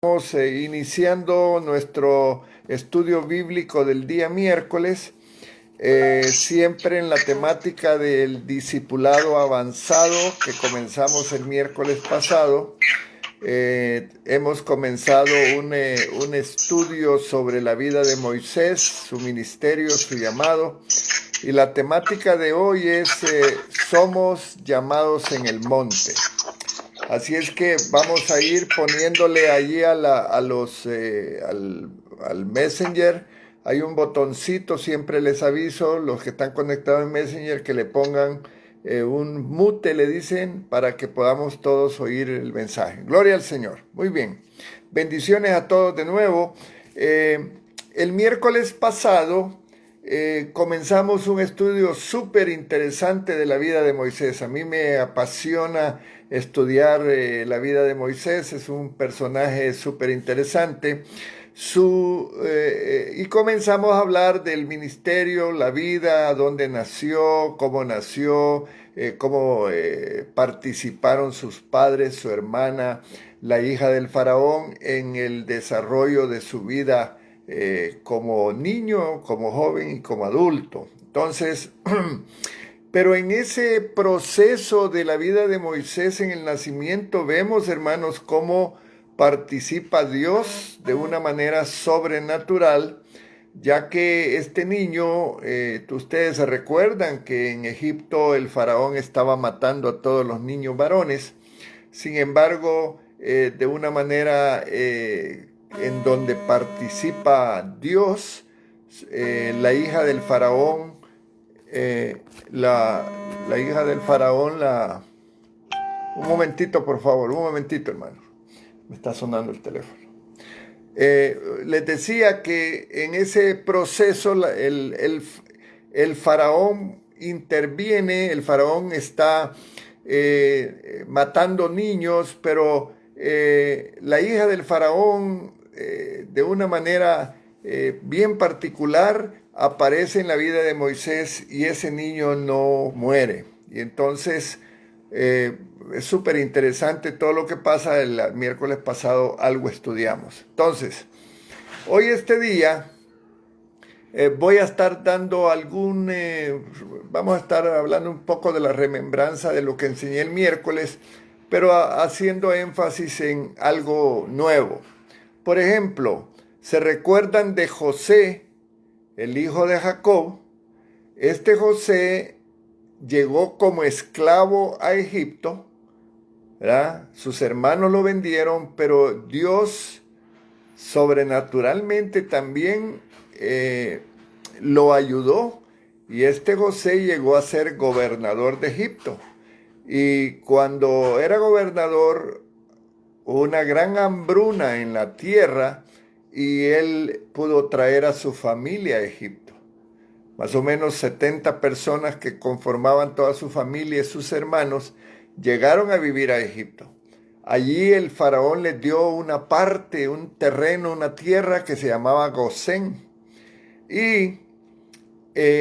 Estamos iniciando nuestro estudio bíblico del día miércoles, siempre en la temática del discipulado avanzado que comenzamos el miércoles pasado. Hemos comenzado un estudio sobre la vida de Moisés, su ministerio, su llamado, y la temática de hoy es somos llamados en el monte. Así es que vamos a ir poniéndole allí al Messenger. Hay un botoncito, siempre les aviso, los que están conectados en Messenger, que le pongan un mute, le dicen, para que podamos todos oír el mensaje. Gloria al Señor. Muy bien. Bendiciones a todos de nuevo. El miércoles pasado comenzamos un estudio súper interesante de la vida de Moisés. A mí me apasiona estudiar la vida de Moisés, es un personaje súper interesante. Y comenzamos a hablar del ministerio, la vida, dónde nació, cómo participaron sus padres, su hermana, la hija del faraón, en el desarrollo de su vida como niño, como joven y como adulto. Entonces, pero en ese proceso de la vida de Moisés en el nacimiento vemos, hermanos, cómo participa Dios de una manera sobrenatural, ya que este niño, ustedes se recuerdan que en Egipto el faraón estaba matando a todos los niños varones. Sin embargo, de una manera en donde participa Dios, la hija del faraón, la hija del faraón, un momentito, por favor, un momentito, hermano. Me está sonando el teléfono. Les decía que en ese proceso el faraón interviene, el faraón está matando niños, pero la hija del faraón, de una manera bien particular, aparece en la vida de Moisés y ese niño no muere. Y entonces es súper interesante todo lo que pasa. El miércoles pasado algo estudiamos. Entonces, hoy este día voy a estar dando vamos a estar hablando un poco de la remembranza de lo que enseñé el miércoles, pero haciendo énfasis en algo nuevo. Por ejemplo, ¿se recuerdan de José, el hijo de Jacob? Este José llegó como esclavo a Egipto, ¿verdad? Sus hermanos lo vendieron, pero Dios sobrenaturalmente también lo ayudó, y este José llegó a ser gobernador de Egipto. Y cuando era gobernador, hubo una gran hambruna en la tierra y él pudo traer a su familia a Egipto. Más o menos 70 personas que conformaban toda su familia y sus hermanos llegaron a vivir a Egipto. Allí el faraón les dio una parte, un terreno, una tierra que se llamaba Gosén. Y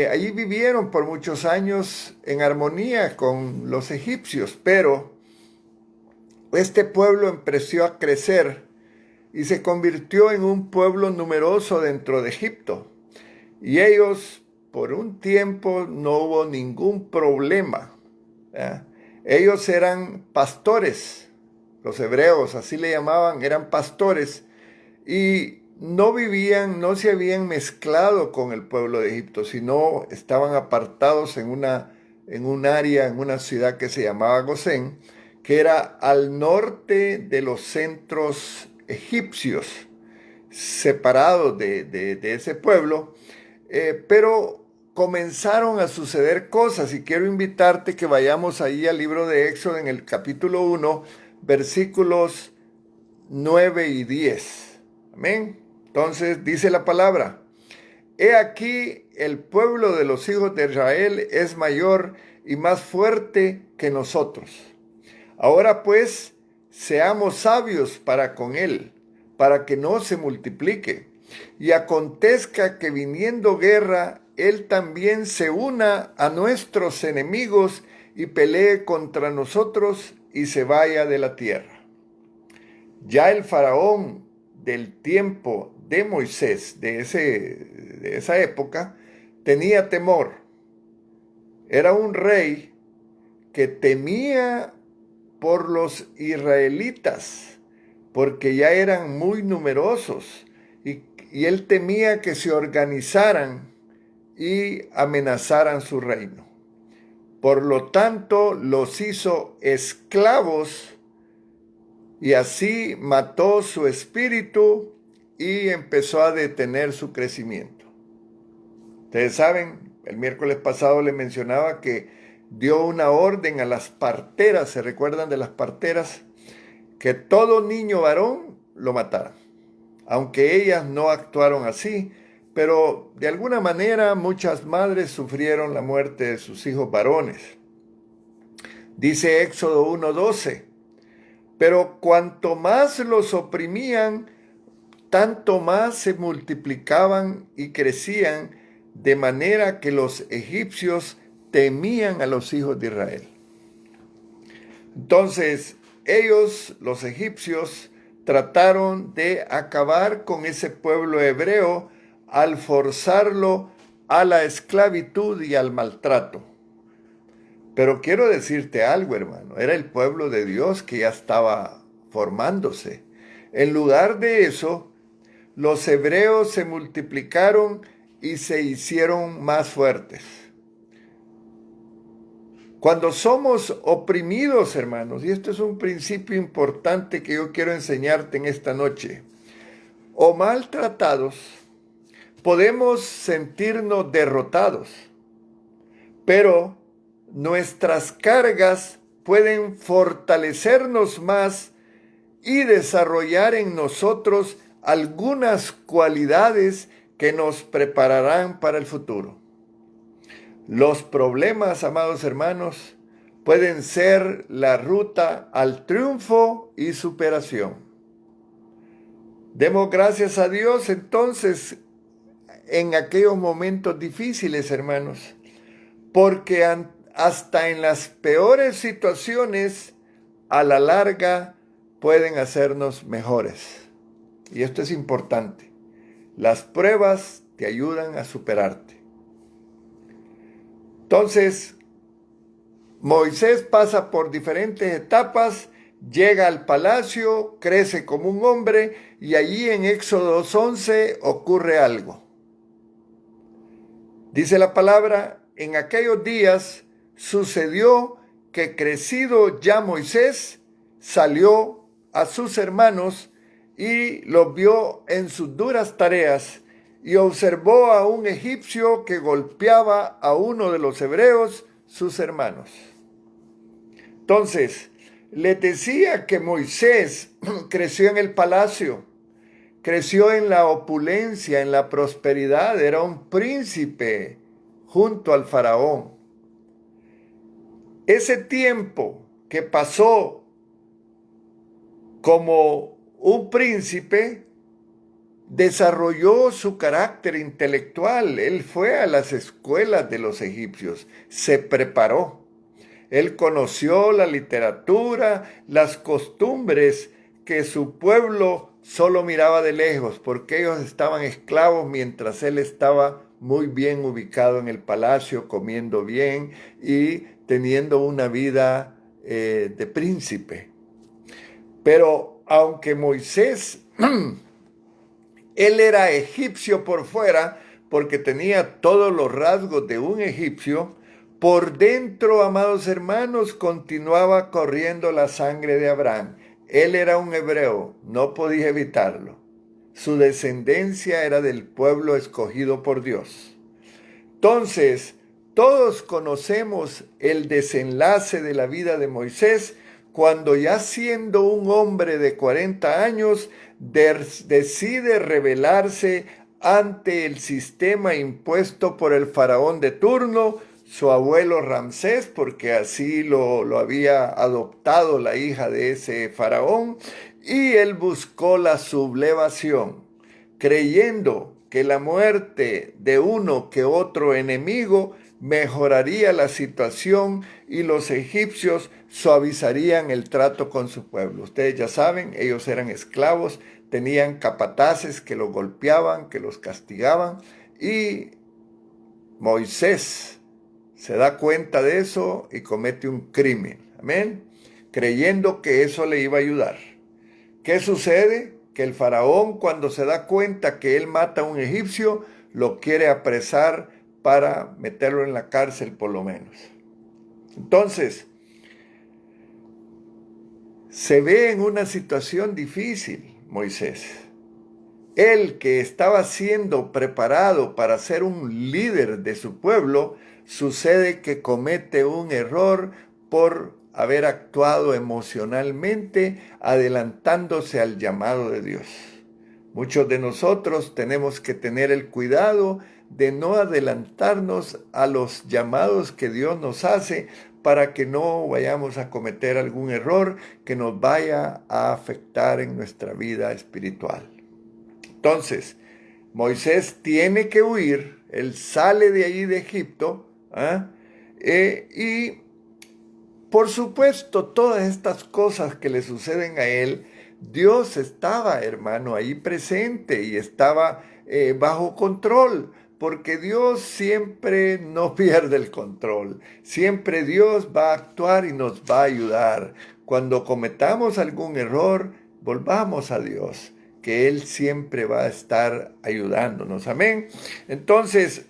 allí vivieron por muchos años en armonía con los egipcios, pero este pueblo empezó a crecer y se convirtió en un pueblo numeroso dentro de Egipto. Y ellos, por un tiempo, no hubo ningún problema. Ellos eran pastores, los hebreos así le llamaban, eran pastores, y no se habían mezclado con el pueblo de Egipto, sino estaban apartados en un área, en una ciudad que se llamaba Gosén, que era al norte de los centros egipcios, separados de ese pueblo, pero comenzaron a suceder cosas, y quiero invitarte que vayamos ahí al libro de Éxodo en el capítulo 1, versículos 9 y 10. Amén. Entonces dice la palabra: He aquí el pueblo de los hijos de Israel es mayor y más fuerte que nosotros. Ahora pues, seamos sabios para con él, para que no se multiplique. Y acontezca que viniendo guerra, él también se una a nuestros enemigos y pelee contra nosotros y se vaya de la tierra. Ya el faraón del tiempo de Moisés, de esa época, tenía temor. Era un rey que temía por los israelitas, porque ya eran muy numerosos, y él temía que se organizaran y amenazaran su reino. Por lo tanto, los hizo esclavos y así mató su espíritu y empezó a detener su crecimiento. Ustedes saben, el miércoles pasado les mencionaba que dio una orden a las parteras, ¿se recuerdan de las parteras? Que todo niño varón lo mataran. Aunque ellas no actuaron así, pero de alguna manera muchas madres sufrieron la muerte de sus hijos varones. Dice Éxodo 1:12, pero cuanto más los oprimían, tanto más se multiplicaban y crecían, de manera que los egipcios temían a los hijos de Israel. Entonces, ellos, los egipcios, trataron de acabar con ese pueblo hebreo al forzarlo a la esclavitud y al maltrato. Pero quiero decirte algo, hermano, era el pueblo de Dios que ya estaba formándose. En lugar de eso, los hebreos se multiplicaron y se hicieron más fuertes. Cuando somos oprimidos, hermanos, y esto es un principio importante que yo quiero enseñarte en esta noche, o maltratados, podemos sentirnos derrotados, pero nuestras cargas pueden fortalecernos más y desarrollar en nosotros algunas cualidades que nos prepararán para el futuro. Los problemas, amados hermanos, pueden ser la ruta al triunfo y superación. Demos gracias a Dios entonces en aquellos momentos difíciles, hermanos, porque hasta en las peores situaciones, a la larga, pueden hacernos mejores. Y esto es importante. Las pruebas te ayudan a superarte. Entonces, Moisés pasa por diferentes etapas, llega al palacio, crece como un hombre y allí en Éxodo 11 ocurre algo. Dice la palabra, en aquellos días sucedió que crecido ya Moisés salió a sus hermanos y los vio en sus duras tareas y observó a un egipcio que golpeaba a uno de los hebreos, sus hermanos. Entonces, les decía que Moisés creció en el palacio, creció en la opulencia, en la prosperidad, era un príncipe junto al faraón. Ese tiempo que pasó como un príncipe desarrolló su carácter intelectual. Él fue a las escuelas de los egipcios, se preparó. Él conoció la literatura, las costumbres que su pueblo solo miraba de lejos, porque ellos estaban esclavos mientras él estaba muy bien ubicado en el palacio, comiendo bien y teniendo una vida de príncipe. Pero aunque Moisés, él era egipcio por fuera, porque tenía todos los rasgos de un egipcio, por dentro, amados hermanos, continuaba corriendo la sangre de Abraham. Él era un hebreo, no podía evitarlo. Su descendencia era del pueblo escogido por Dios. Entonces, todos conocemos el desenlace de la vida de Moisés, cuando ya siendo un hombre de 40 años, decide rebelarse ante el sistema impuesto por el faraón de turno, su abuelo Ramsés, porque así lo había adoptado la hija de ese faraón, y él buscó la sublevación, creyendo que la muerte de uno que otro enemigo mejoraría la situación y los egipcios suavizarían el trato con su pueblo. Ustedes ya saben, ellos eran esclavos tenían capataces que los golpeaban, que los castigaban, y Moisés se da cuenta de eso y comete un crimen, amén, creyendo que eso le iba a ayudar. ¿Qué sucede? Que el faraón, cuando se da cuenta que él mata a un egipcio, lo quiere apresar para meterlo en la cárcel por lo menos. Entonces, se ve en una situación difícil Moisés. Él, que estaba siendo preparado para ser un líder de su pueblo, sucede que comete un error por haber actuado emocionalmente, adelantándose al llamado de Dios. Muchos de nosotros tenemos que tener el cuidado de no adelantarnos a los llamados que Dios nos hace, para que no vayamos a cometer algún error que nos vaya a afectar en nuestra vida espiritual. Entonces, Moisés tiene que huir, él sale de allí de Egipto, y por supuesto todas estas cosas que le suceden a él, Dios estaba, hermano, ahí presente y estaba bajo control, porque Dios siempre no pierde el control, siempre Dios va a actuar y nos va a ayudar. Cuando cometamos algún error, volvamos a Dios, que Él siempre va a estar ayudándonos. Amén. Entonces,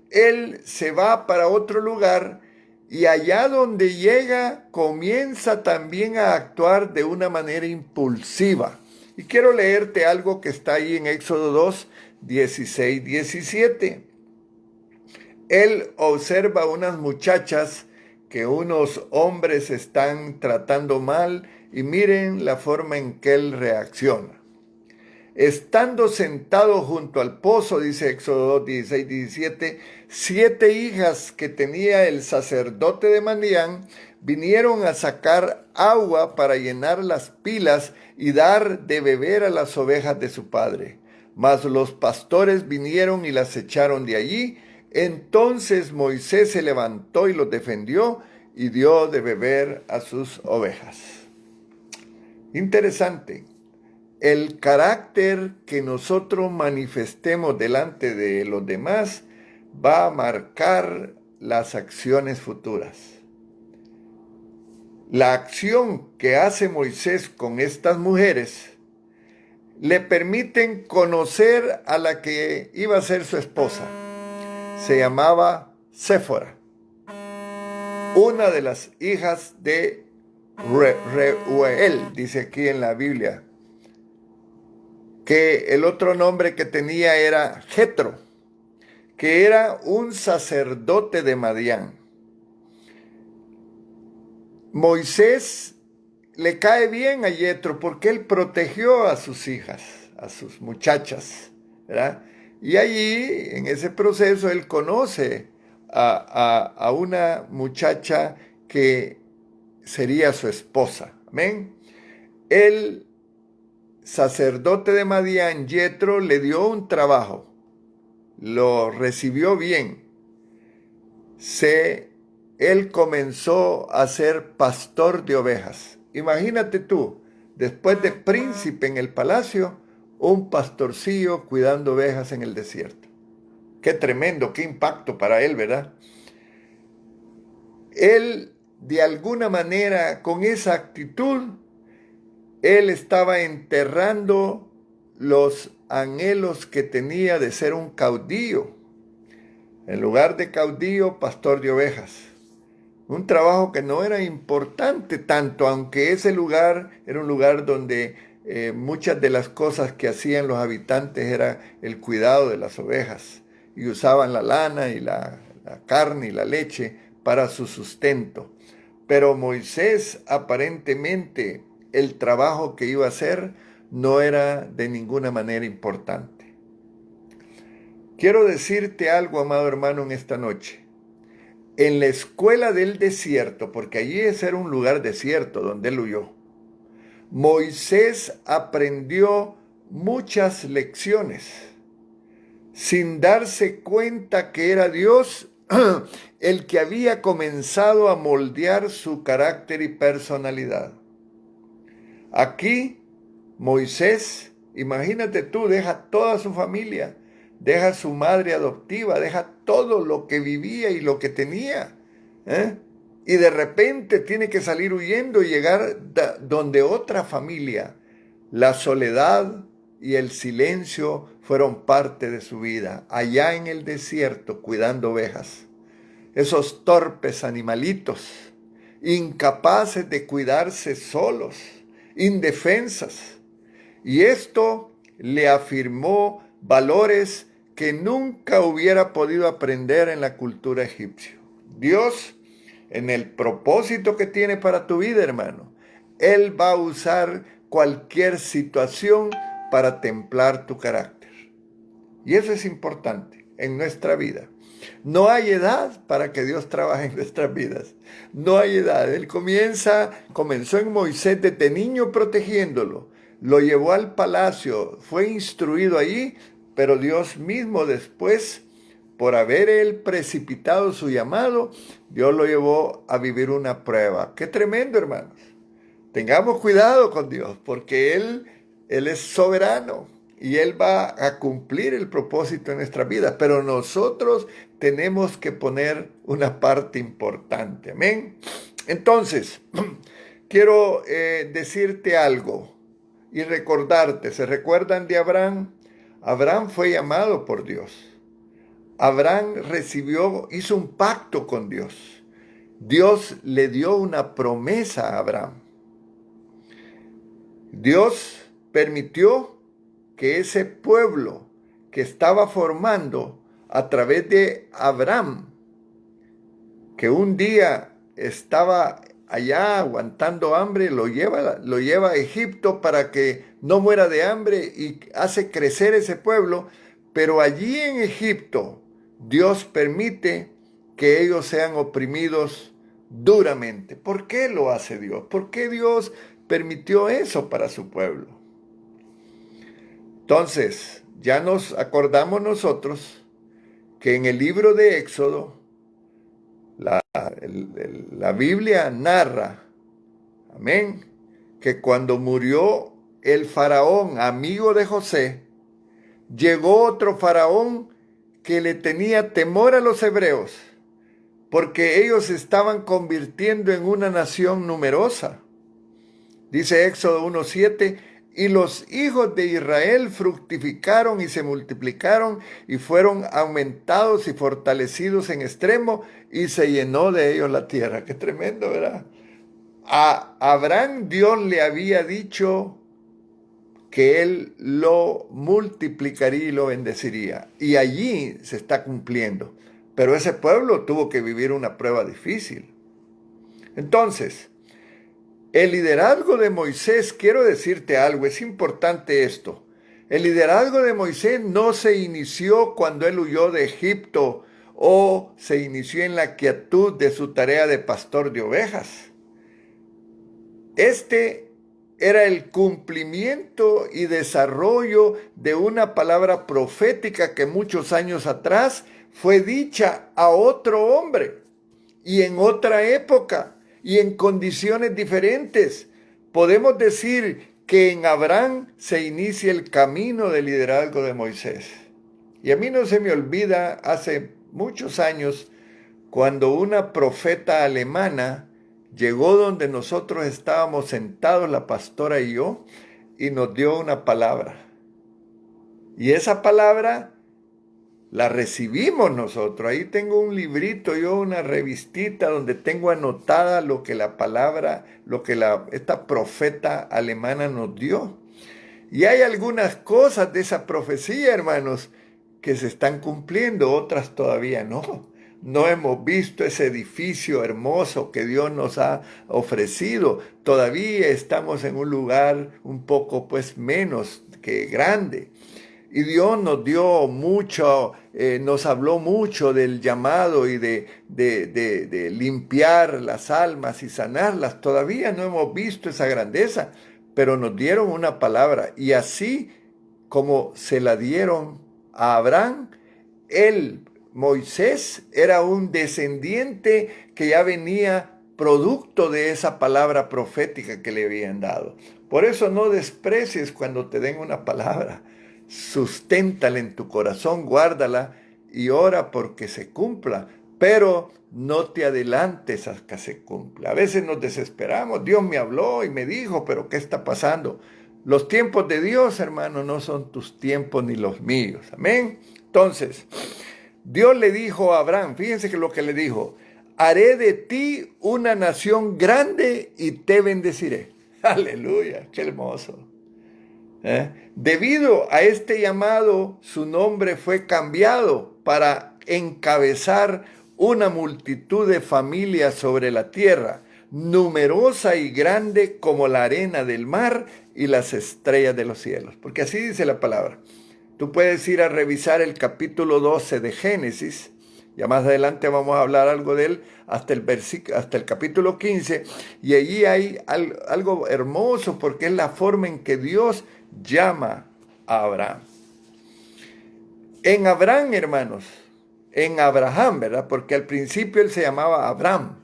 Él se va para otro lugar y allá donde llega comienza también a actuar de una manera impulsiva. Y quiero leerte algo que está ahí en Éxodo 2, 16, 17. Él observa unas muchachas que unos hombres están tratando mal y miren la forma en que él reacciona. Estando sentado junto al pozo, dice Éxodo 2, 16, 17, 7 hijas que tenía el sacerdote de Madián vinieron a sacar agua para llenar las pilas y dar de beber a las ovejas de su padre. Mas los pastores vinieron y las echaron de allí. Entonces Moisés se levantó y los defendió y dio de beber a sus ovejas. Interesante. El carácter que nosotros manifestemos delante de los demás va a marcar las acciones futuras. La acción que hace Moisés con estas mujeres le permiten conocer a la que iba a ser su esposa. Se llamaba Séfora, una de las hijas de Reuel, dice aquí en la Biblia, que el otro nombre que tenía era Jetro, que era un sacerdote de Madián. Moisés le cae bien a Jetro porque él protegió a sus hijas, a sus muchachas, ¿verdad? Y allí, en ese proceso, él conoce a una muchacha que sería su esposa. Amén. El sacerdote de Madián, Jetro, le dio un trabajo, lo recibió bien. Él comenzó a ser pastor de ovejas. Imagínate tú, después de príncipe en el palacio, un pastorcillo cuidando ovejas en el desierto. Qué tremendo, qué impacto para él, ¿verdad? Él, de alguna manera, con esa actitud, él estaba enterrando los anhelos que tenía de ser un caudillo. En lugar de caudillo, pastor de ovejas. Un trabajo que no era importante tanto, aunque ese lugar era un lugar donde muchas de las cosas que hacían los habitantes era el cuidado de las ovejas. Y usaban la lana y la carne y la leche para su sustento. Pero Moisés, aparentemente, el trabajo que iba a hacer no era de ninguna manera importante. Quiero decirte algo, amado hermano, en esta noche. En la escuela del desierto, porque allí ese era un lugar desierto donde él huyó, Moisés aprendió muchas lecciones sin darse cuenta que era Dios el que había comenzado a moldear su carácter y personalidad. Aquí Moisés, imagínate tú, deja toda su familia, deja su madre adoptiva, deja todo lo que vivía y lo que tenía, ¿eh? Y de repente tiene que salir huyendo y llegar donde otra familia. La soledad y el silencio fueron parte de su vida, allá en el desierto cuidando ovejas. Esos torpes animalitos, incapaces de cuidarse solos, indefensas. Y esto le afirmó valores que nunca hubiera podido aprender en la cultura egipcia. Dios, en el propósito que tiene para tu vida, hermano, Él va a usar cualquier situación para templar tu carácter. Y eso es importante en nuestra vida. No hay edad para que Dios trabaje en nuestras vidas. No hay edad. Él comenzó en Moisés desde niño protegiéndolo. Lo llevó al palacio, fue instruido allí, pero Dios mismo después, por haber él precipitado su llamado, Dios lo llevó a vivir una prueba. ¡Qué tremendo, hermanos! Tengamos cuidado con Dios, porque Él es soberano y Él va a cumplir el propósito en nuestras vidas, pero nosotros tenemos que poner una parte importante. Amén. Entonces, quiero decirte algo y recordarte. ¿Se recuerdan de Abraham? Abraham fue llamado por Dios. Abraham hizo un pacto con Dios. Dios le dio una promesa a Abraham. Dios permitió que ese pueblo que estaba formando a través de Abraham, que un día estaba allá aguantando hambre, lo lleva a Egipto para que no muera de hambre y hace crecer ese pueblo, pero allí en Egipto Dios permite que ellos sean oprimidos duramente. ¿Por qué lo hace Dios? ¿Por qué Dios permitió eso para su pueblo? Entonces, ya nos acordamos nosotros que en el libro de Éxodo, la Biblia narra, amén, que cuando murió el faraón, amigo de José, llegó otro faraón que le tenía temor a los hebreos, porque ellos se estaban convirtiendo en una nación numerosa. Dice Éxodo 1:7, y los hijos de Israel fructificaron y se multiplicaron y fueron aumentados y fortalecidos en extremo y se llenó de ellos la tierra. Qué tremendo, ¿verdad? A Abraham Dios le había dicho que él lo multiplicaría y lo bendeciría. Y allí se está cumpliendo. Pero ese pueblo tuvo que vivir una prueba difícil. Entonces, el liderazgo de Moisés, quiero decirte algo, es importante esto. El liderazgo de Moisés no se inició cuando él huyó de Egipto o se inició en la quietud de su tarea de pastor de ovejas. Este era el cumplimiento y desarrollo de una palabra profética que muchos años atrás fue dicha a otro hombre y en otra época y en condiciones diferentes. Podemos decir que en Abraham se inicia el camino del liderazgo de Moisés. Y a mí no se me olvida hace muchos años cuando una profeta alemana llegó donde nosotros estábamos sentados, la pastora y yo, y nos dio una palabra. Y esa palabra la recibimos nosotros. Ahí tengo un librito, una revistita donde tengo anotada lo que la palabra, esta profeta alemana nos dio. Y hay algunas cosas de esa profecía, hermanos, que se están cumpliendo, otras todavía no. No hemos visto ese edificio hermoso que Dios nos ha ofrecido. Todavía estamos en un lugar un poco menos que grande. Y Dios nos dio mucho, nos habló mucho del llamado y de limpiar las almas y sanarlas. Todavía no hemos visto esa grandeza, pero nos dieron una palabra. Y así como se la dieron a Abraham, Moisés, era un descendiente que ya venía producto de esa palabra profética que le habían dado. Por eso no desprecies cuando te den una palabra. Susténtala en tu corazón, guárdala y ora porque se cumpla. Pero no te adelantes a que se cumpla. A veces nos desesperamos. Dios me habló y me dijo, pero ¿qué está pasando? Los tiempos de Dios, hermano, no son tus tiempos ni los míos. Amén. Entonces, Dios le dijo a Abraham, fíjense que lo que le dijo, haré de ti una nación grande y te bendeciré. Aleluya, qué hermoso. Debido a este llamado, su nombre fue cambiado para encabezar una multitud de familias sobre la tierra, numerosa y grande como la arena del mar y las estrellas de los cielos. Porque así dice la palabra. Tú puedes ir a revisar el capítulo 12 de Génesis. Ya más adelante vamos a hablar algo de él hasta el capítulo 15. Y allí hay algo hermoso porque es la forma en que Dios llama a Abraham. En Abraham, hermanos, en Abraham, ¿verdad? Porque al principio él se llamaba Abraham.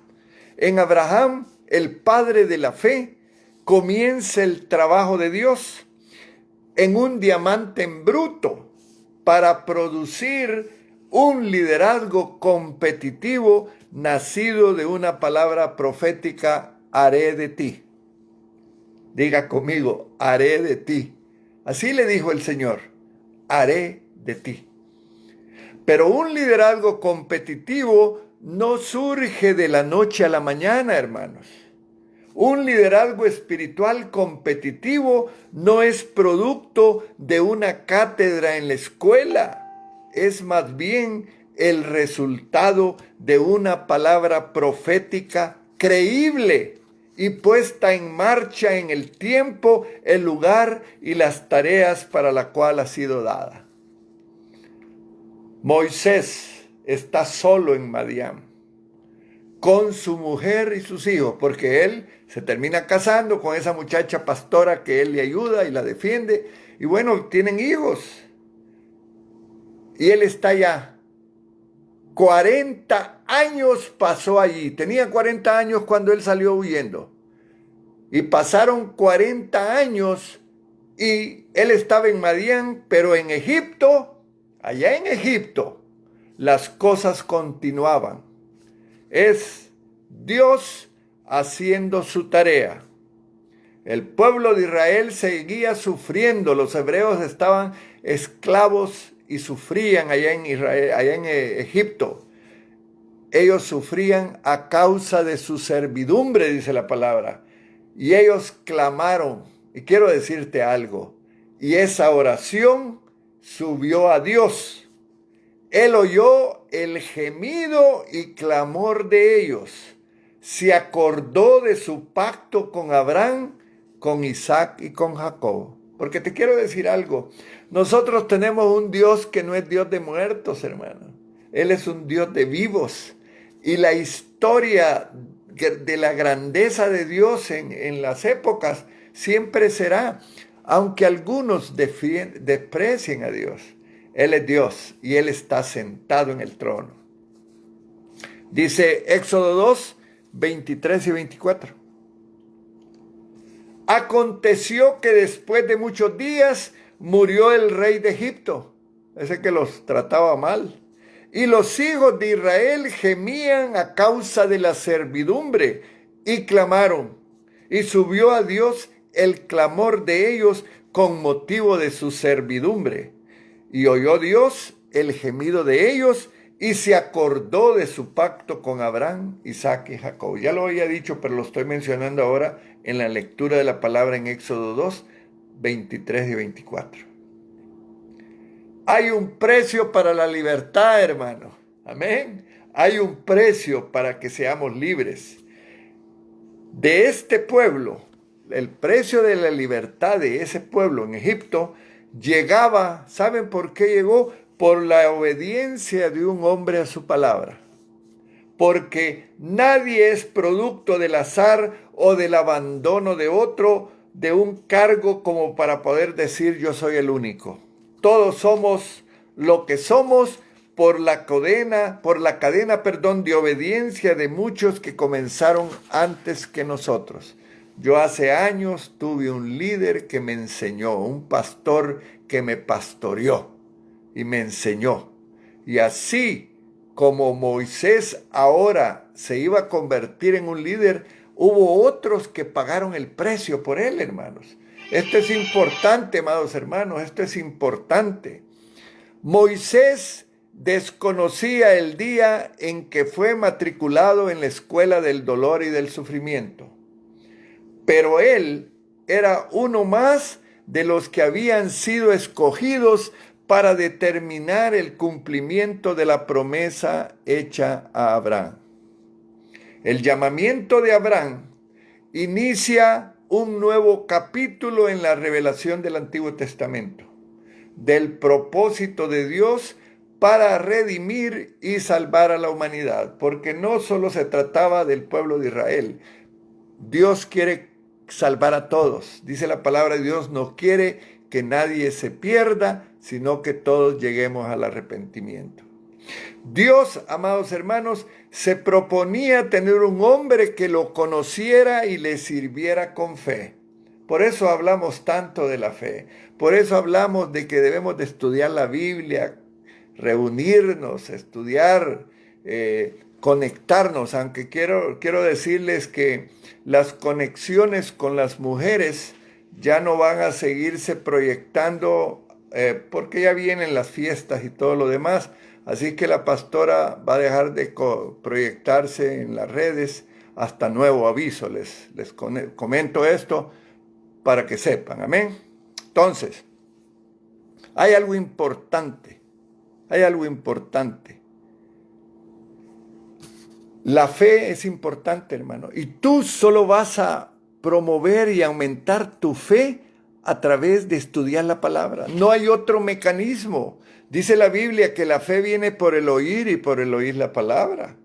En Abraham, el padre de la fe, comienza el trabajo de Dios en un diamante en bruto para producir un liderazgo competitivo nacido de una palabra profética, haré de ti. Diga conmigo, haré de ti. Así le dijo el Señor, haré de ti. Pero un liderazgo competitivo no surge de la noche a la mañana, hermanos. Un liderazgo espiritual competitivo no es producto de una cátedra en la escuela. Es más bien el resultado de una palabra profética creíble y puesta en marcha en el tiempo, el lugar y las tareas para la cual ha sido dada. Moisés está solo en Madián con su mujer y sus hijos, porque él se termina casando con esa muchacha pastora que él le ayuda y la defiende, y bueno, tienen hijos. Y él está allá. 40 años pasó allí. Tenía 40 años cuando él salió huyendo. Y pasaron 40 años y él estaba en Madián, pero en Egipto, allá en Egipto, las cosas continuaban. Es Dios haciendo su tarea. El pueblo de Israel seguía sufriendo. Los hebreos estaban esclavos y sufrían allá en Israel, allá en Egipto. Ellos sufrían a causa de su servidumbre, dice la palabra. Y ellos clamaron. Y quiero decirte algo. Y esa oración subió a Dios. Él oyó el gemido y clamor de ellos. Se acordó de su pacto con Abraham, con Isaac y con Jacob. Porque te quiero decir algo. Nosotros tenemos un Dios que no es Dios de muertos, hermano. Él es un Dios de vivos. Y la historia de la grandeza de Dios en las épocas siempre será, aunque algunos desprecien a Dios. Él es Dios y Él está sentado en el trono. Dice Éxodo 2, 23 y 24. Aconteció que después de muchos días murió el rey de Egipto, ese que los trataba mal. Y los hijos de Israel gemían a causa de la servidumbre y clamaron. Y subió a Dios el clamor de ellos con motivo de su servidumbre. Y oyó Dios el gemido de ellos y se acordó de su pacto con Abraham, Isaac y Jacob. Ya lo había dicho, pero lo estoy mencionando ahora en la lectura de la palabra en Éxodo 2, 23 y 24. Hay un precio para la libertad, hermano. Amén. Hay un precio para que seamos libres. De este pueblo, el precio de la libertad de ese pueblo en Egipto llegaba, ¿saben por qué llegó? Por la obediencia de un hombre a su palabra. Porque nadie es producto del azar o del abandono de otro, de un cargo como para poder decir yo soy el único. Todos somos lo que somos por la cadena, de obediencia de muchos que comenzaron antes que nosotros. Yo hace años tuve un líder que me enseñó, un pastor que me pastoreó y me enseñó. Y así como Moisés ahora se iba a convertir en un líder, hubo otros que pagaron el precio por él, hermanos. Esto es importante, amados hermanos, esto es importante. Moisés desconocía el día en que fue matriculado en la escuela del dolor y del sufrimiento. Pero él era uno más de los que habían sido escogidos para determinar el cumplimiento de la promesa hecha a Abraham. El llamamiento de Abraham inicia un nuevo capítulo en la revelación del Antiguo Testamento, del propósito de Dios para redimir y salvar a la humanidad, porque no solo se trataba del pueblo de Israel. Dios quiere salvar a todos. Dice la palabra de Dios, no quiere que nadie se pierda, sino que todos lleguemos al arrepentimiento. Dios, amados hermanos, se proponía tener un hombre que lo conociera y le sirviera con fe. Por eso hablamos tanto de la fe. Por eso hablamos de que debemos de estudiar la Biblia, reunirnos, estudiar, conectarnos, aunque quiero decirles que las conexiones con las mujeres ya no van a seguirse proyectando porque ya vienen las fiestas y todo lo demás, así que la pastora va a dejar de proyectarse en las redes hasta nuevo aviso. Les comento esto para que sepan, amén. Entonces, hay algo importante. La fe es importante, hermano, y tú solo vas a promover y aumentar tu fe a través de estudiar la palabra. No hay otro mecanismo. Dice la Biblia que la fe viene por el oír y por el oír la palabra.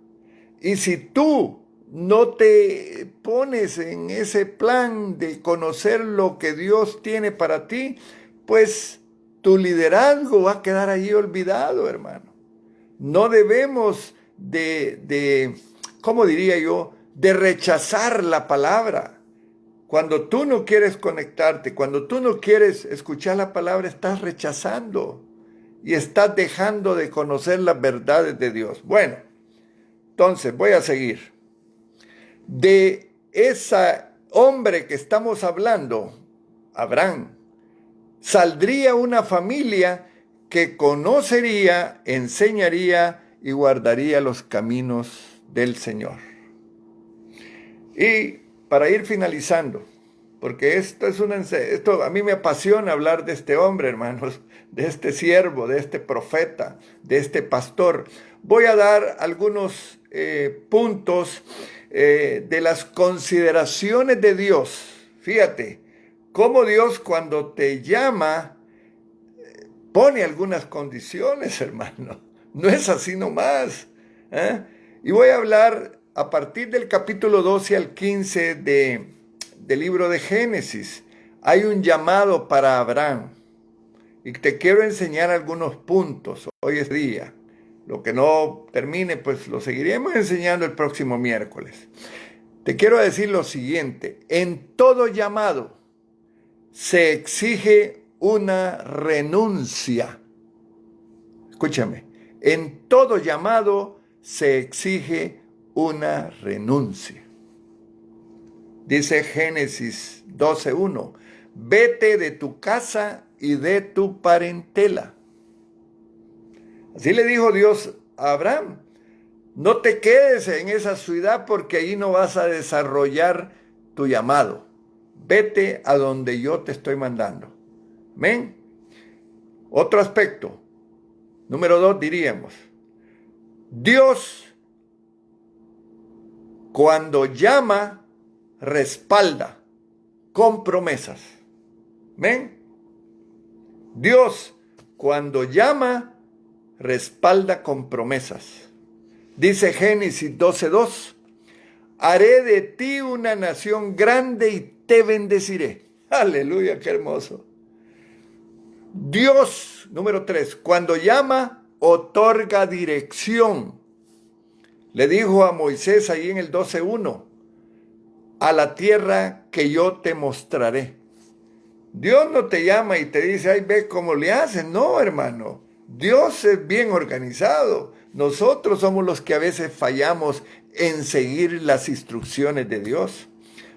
Y si tú no te pones en ese plan de conocer lo que Dios tiene para ti, pues tu liderazgo va a quedar ahí olvidado, hermano. No debemos ¿cómo diría yo?, de rechazar la palabra. Cuando tú no quieres conectarte, cuando tú no quieres escuchar la palabra, estás rechazando y estás dejando de conocer las verdades de Dios. Bueno, entonces voy a seguir. De ese hombre que estamos hablando, Abraham, saldría una familia que conocería, enseñaría y guardaría los caminos del Señor. Y para ir finalizando, porque esto a mí me apasiona hablar de este hombre, hermanos, de este siervo, de este profeta, de este pastor. Voy a dar algunos puntos de las consideraciones de Dios. Fíjate, cómo Dios cuando te llama pone algunas condiciones, hermano. No es así nomás. Y voy a hablar a partir del capítulo 12 al 15 del libro de Génesis. Hay un llamado para Abraham. Y te quiero enseñar algunos puntos hoy es día. Lo que no termine, pues lo seguiremos enseñando el próximo miércoles. Te quiero decir lo siguiente. En todo llamado se exige una renuncia. Escúchame. En todo llamado se exige una renuncia. Dice Génesis 12:1. Vete de tu casa y de tu parentela. Así le dijo Dios a Abraham. No te quedes en esa ciudad porque ahí no vas a desarrollar tu llamado. Vete a donde yo te estoy mandando. Amén. Otro aspecto. Número 2 diríamos. Dios cuando llama respalda con promesas. ¿Ven? Dios cuando llama respalda con promesas. Dice Génesis 12:2. Haré de ti una nación grande y te bendeciré. Aleluya, qué hermoso. Dios, número 3, cuando llama otorga dirección. Le dijo a Moisés ahí en el 12:1, a la tierra que yo te mostraré. Dios no te llama y te dice, ay, ve cómo le hacen. No, hermano. Dios es bien organizado. Nosotros somos los que a veces fallamos en seguir las instrucciones de Dios.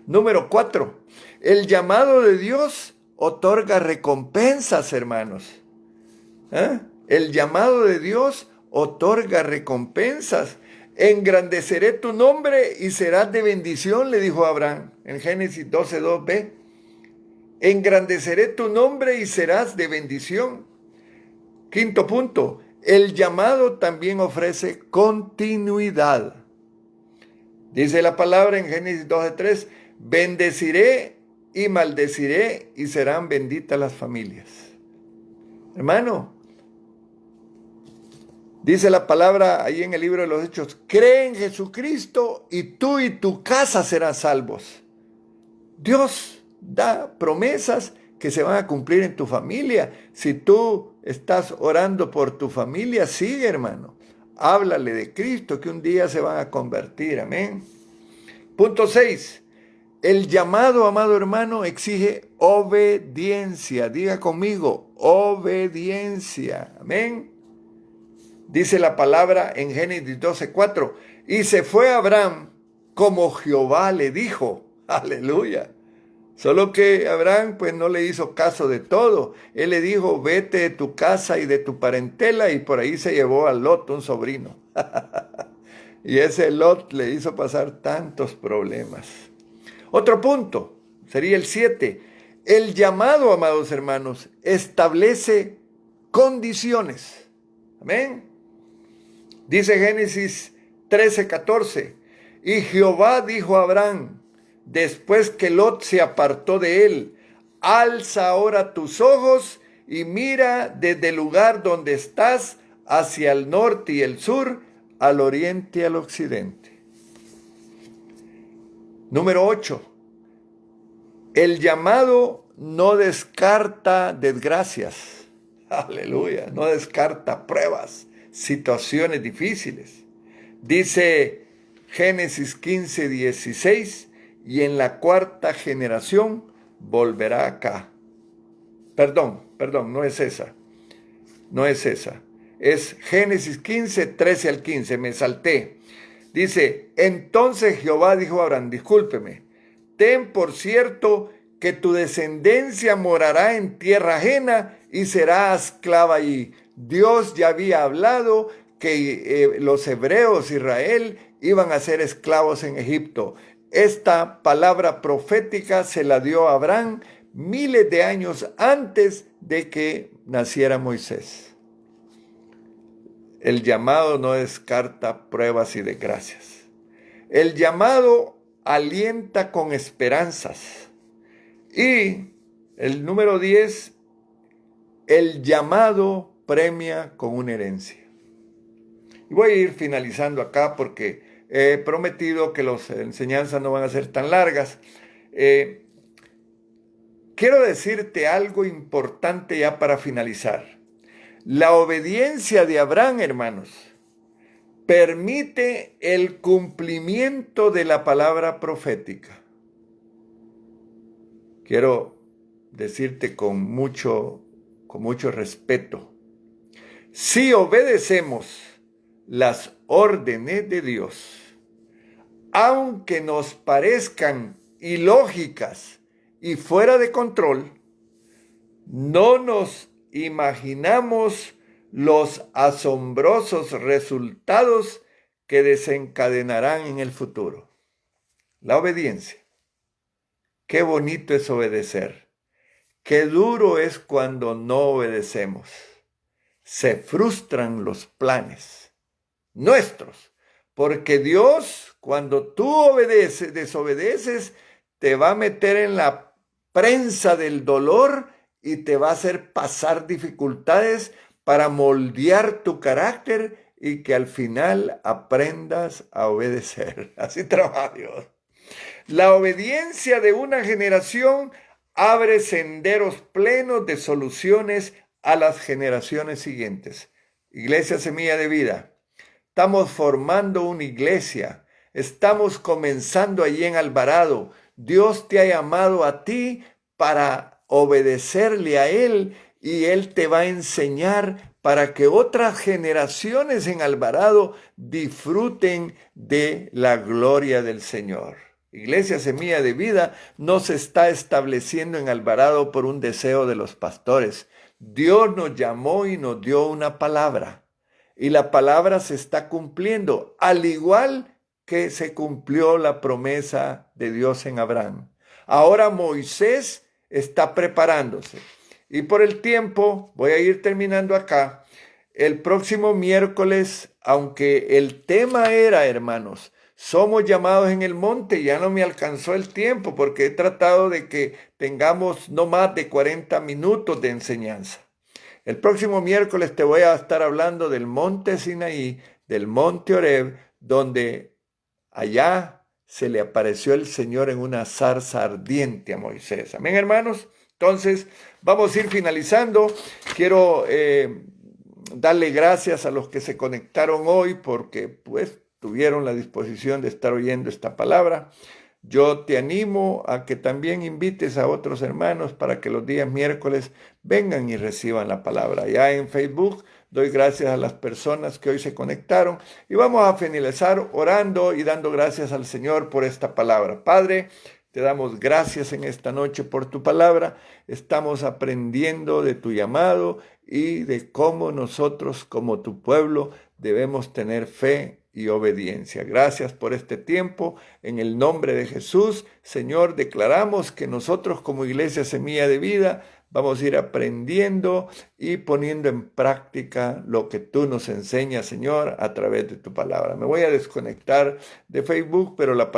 Número 4. El llamado de Dios otorga recompensas, hermanos. El llamado de Dios otorga recompensas. Engrandeceré tu nombre y serás de bendición, le dijo a Abraham en Génesis 12:2b. Engrandeceré tu nombre y serás de bendición. Quinto punto, el llamado también ofrece continuidad. Dice la palabra en Génesis 12:3, bendeciré y maldeciré y serán benditas las familias. Hermano, dice la palabra ahí en el libro de los Hechos, cree en Jesucristo y tú y tu casa serán salvos. Dios da promesas que se van a cumplir en tu familia. Si tú estás orando por tu familia, sigue, hermano. Háblale de Cristo que un día se van a convertir. Amén. Punto 6. El llamado, amado hermano, exige obediencia. Diga conmigo, obediencia. Amén. Dice la palabra en Génesis 12:4. Y se fue Abraham como Jehová le dijo. Aleluya. Solo que Abraham pues no le hizo caso de todo. Él le dijo, vete de tu casa y de tu parentela, y por ahí se llevó a Lot, un sobrino. Y ese Lot le hizo pasar tantos problemas. Otro punto, sería el 7. El llamado, amados hermanos, establece condiciones. Amén. Dice Génesis 13:14. Y Jehová dijo a Abraham, después que Lot se apartó de él, alza ahora tus ojos y mira desde el lugar donde estás hacia el norte y el sur, al oriente y al occidente. Número 8. El llamado no descarta desgracias. Aleluya. No descarta pruebas, situaciones difíciles. Dice Génesis 15:16. Y en la cuarta generación volverá acá. Perdón, no es esa. No es esa. Es Génesis 15:13 al 15. Me salté. Dice, entonces Jehová dijo a Abraham, discúlpeme, ten por cierto que tu descendencia morará en tierra ajena y será esclava allí. Dios ya había hablado que los hebreos, Israel, iban a ser esclavos en Egipto. Esta palabra profética se la dio a Abraham miles de años antes de que naciera Moisés. El llamado no descarta pruebas y desgracias. El llamado alienta con esperanzas. Y el número 10, el llamado premia con una herencia. Y voy a ir finalizando acá porque he prometido que las enseñanzas no van a ser tan largas. Quiero decirte algo importante ya para finalizar. La obediencia de Abraham, hermanos, permite el cumplimiento de la palabra profética. Quiero decirte con mucho respeto. Si obedecemos las órdenes de Dios, aunque nos parezcan ilógicas y fuera de control, no nos imaginamos los asombrosos resultados que desencadenarán en el futuro. La obediencia. Qué bonito es obedecer. Qué duro es cuando no obedecemos. Se frustran los planes nuestros, porque Dios, cuando tú desobedeces, te va a meter en la prensa del dolor y te va a hacer pasar dificultades para moldear tu carácter y que al final aprendas a obedecer. Así trabaja Dios. La obediencia de una generación abre senderos plenos de soluciones a las generaciones siguientes. Iglesia Semilla de Vida. Estamos formando una iglesia. Estamos comenzando allí en Alvarado. Dios te ha llamado a ti para obedecerle a Él y Él te va a enseñar para que otras generaciones en Alvarado disfruten de la gloria del Señor. Iglesia Semilla de Vida no se está estableciendo en Alvarado por un deseo de los pastores. Dios nos llamó y nos dio una palabra. Y la palabra se está cumpliendo, al igual que se cumplió la promesa de Dios en Abraham. Ahora Moisés está preparándose. Y por el tiempo, voy a ir terminando acá. El próximo miércoles, aunque el tema era, hermanos, somos llamados en el monte, ya no me alcanzó el tiempo porque he tratado de que tengamos no más de 40 minutos de enseñanza. El próximo miércoles te voy a estar hablando del monte Sinaí, del monte Horeb, donde allá se le apareció el Señor en una zarza ardiente a Moisés. Amén, hermanos. Entonces, vamos a ir finalizando. Quiero darle gracias a los que se conectaron hoy porque pues tuvieron la disposición de estar oyendo esta palabra. Yo te animo a que también invites a otros hermanos para que los días miércoles vengan y reciban la palabra. Ya en Facebook doy gracias a las personas que hoy se conectaron y vamos a finalizar orando y dando gracias al Señor por esta palabra. Padre, te damos gracias en esta noche por tu palabra. Estamos aprendiendo de tu llamado y de cómo nosotros como tu pueblo debemos tener fe y obediencia. Gracias por este tiempo. En el nombre de Jesús, Señor, declaramos que nosotros como Iglesia Semilla de Vida vamos a ir aprendiendo y poniendo en práctica lo que tú nos enseñas, Señor, a través de tu palabra. Me voy a desconectar de Facebook, pero la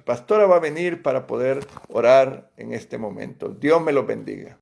pastora va a venir para poder orar en este momento. Dios me lo bendiga.